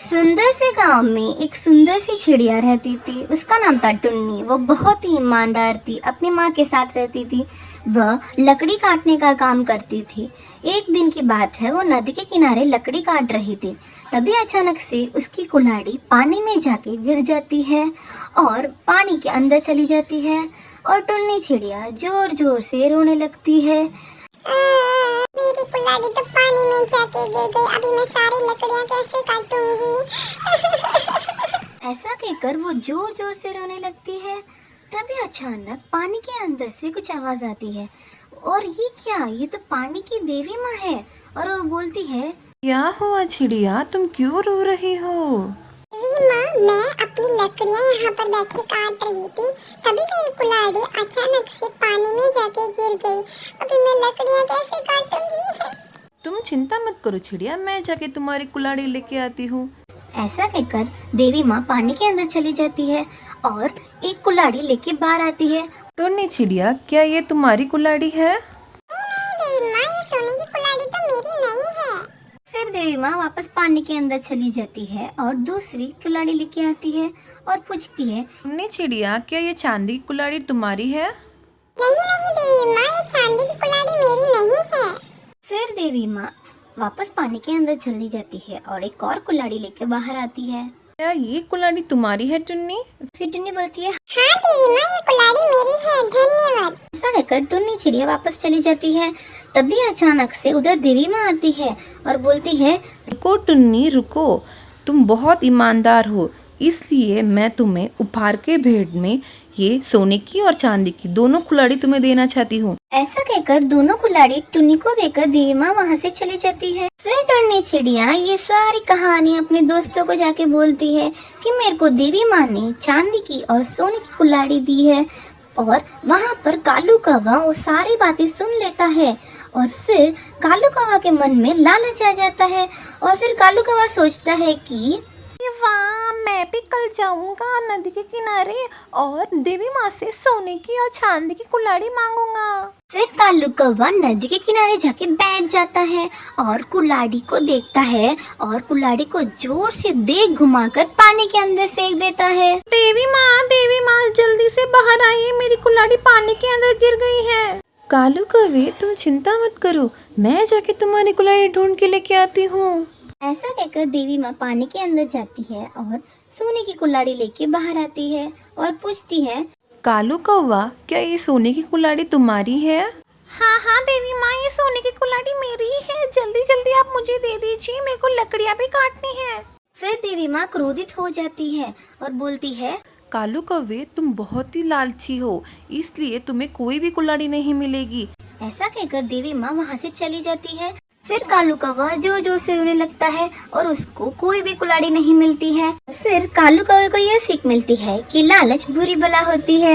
सुंदर से गांव में एक सुंदर सी चिड़िया रहती थी। उसका नाम था टुन्नी। वो बहुत ही ईमानदार थी, अपनी माँ के साथ रहती थी। वह लकड़ी काटने का काम करती थी। एक दिन की बात है, वो नदी के किनारे लकड़ी काट रही थी। तभी अचानक से उसकी कुल्हाड़ी पानी में जाके गिर जाती है और पानी के अंदर चली जाती है और टुन्नी चिड़िया जोर जोर से रोने लगती है। मेरी कुल्हाड़ी तो पानी में जाके गिर गई। अभी मैं सारी लकड़ियां कैसे काटूंगी? ऐसा कहकर वो जोर जोर से रोने लगती है। तभी अचानक पानी के अंदर से कुछ आवाज आती है और ये क्या, ये तो पानी की देवी माँ है। और वो बोलती है, क्या हुआ चिड़िया, तुम क्यों रो रही हो? माँ, मैं अपनी लकड़ियां यहाँ पर बैठे काट रही थी, तभी मेरी कुल्हाड़ी अचानक से पानी में जाके गिर गई। अभी मैं लकड़ियां कैसे काटूंगी? तुम चिंता मत करो चिड़िया, मैं जाके तुम्हारी कुल्हाड़ी लेके आती हूँ। ऐसा कहकर देवी माँ पानी के अंदर चली जाती है और एक कुल्हाड़ी लेके बाहर आती है। टुन्नी चिड़िया, क्या ये तुम्हारी कुल्हाड़ी है? नहीं माँ, ये सोने की कुल्हाड़ी तो मेरी नहीं है। फिर देवी माँ वापस पानी के अंदर चली जाती है और दूसरी कुल्हाड़ी लेके आती है और पूछती है, टुन्नी चिड़िया, क्या ये चांदी की कुल्हाड़ी तुम्हारी है? नहीं नहीं देवी माँ, ये चांदी की कुल्हाड़ी मेरी नहीं है। फिर देवी माँ वापस पानी के अंदर चली जाती है और एक और कुल्हाड़ी लेके बाहर आती है। क्या ये कुल्हाड़ी तुम्हारी है टुन्नी? फिर टुन्नी बोलती है, हाँ देवी माँ, ये कुल्हाड़ी मेरी है, धन्यवाद। ऐसा कहकर टुन्नी चिड़िया वापस चली जाती है। तभी अचानक से उधर देवी माँ आती है और बोलती है, रुको टुन्नी रुको, तुम बहुत ईमानदार हो, इसलिए मैं तुम्हें उपहार के भेंट में ये सोने की और चांदी की दोनों कुल्हाड़ी तुम्हें देना चाहती हूँ। ऐसा कहकर दोनों कुल्हाड़ी टुन्नी को देकर देवी माँ वहाँ से चली जाती है। फिर टुन्नी चिड़िया ये सारी कहानी अपने दोस्तों को जाके बोलती है कि मेरे को देवी माँ ने चांदी की और सोने की कुल्हाड़ी दी है। और वहाँ पर कालू कौवा वो सारी बातें सुन लेता है और फिर कालू कौवा के मन में लालच आ जाता है और फिर कालू कौवा सोचता है कि वाह, मैं भी कल जाऊंगा नदी के किनारे और देवी माँ से सोने की और चांदी की कुल्हाड़ी मांगूंगा। फिर कालू कौवा नदी के किनारे जाके बैठ जाता है और कुल्हाड़ी को देखता है और कुल्हाड़ी को जोर से देख घुमाकर पानी के अंदर फेंक देता है। देवी माँ जल्दी से बाहर आइए, मेरी कुल्हाड़ी पानी के अंदर गिर गई है। कालू कौवे, तुम चिंता मत करो, मैं जाके तुम्हारी कुल्हाड़ी ढूंढ के लेके आती हूँ। ऐसा कहकर देवी माँ पानी के अंदर जाती है और सोने की कुल्हाड़ी लेके बाहर आती है और पूछती है, कालू कौवा, क्या ये सोने की कुल्हाड़ी तुम्हारी है? हाँ देवी माँ, ये सोने की कुल्हाड़ी मेरी ही है, जल्दी जल्दी आप मुझे दे दीजिए, मेरे को लकड़ियाँ भी काटनी है। फिर देवी माँ क्रोधित हो जाती है और बोलती है, कालू कौवे, तुम बहुत ही लालची हो, इसलिए तुम्हें कोई भी कुल्हाड़ी नहीं मिलेगी। ऐसा कहकर देवी माँ वहाँ से चली जाती है। फिर कालू कौवा जोर जोर से रोने लगता है और उसको कोई भी कुल्हाड़ी नहीं मिलती है। फिर कालू कौवे को यह सीख मिलती है कि लालच बुरी बला होती है।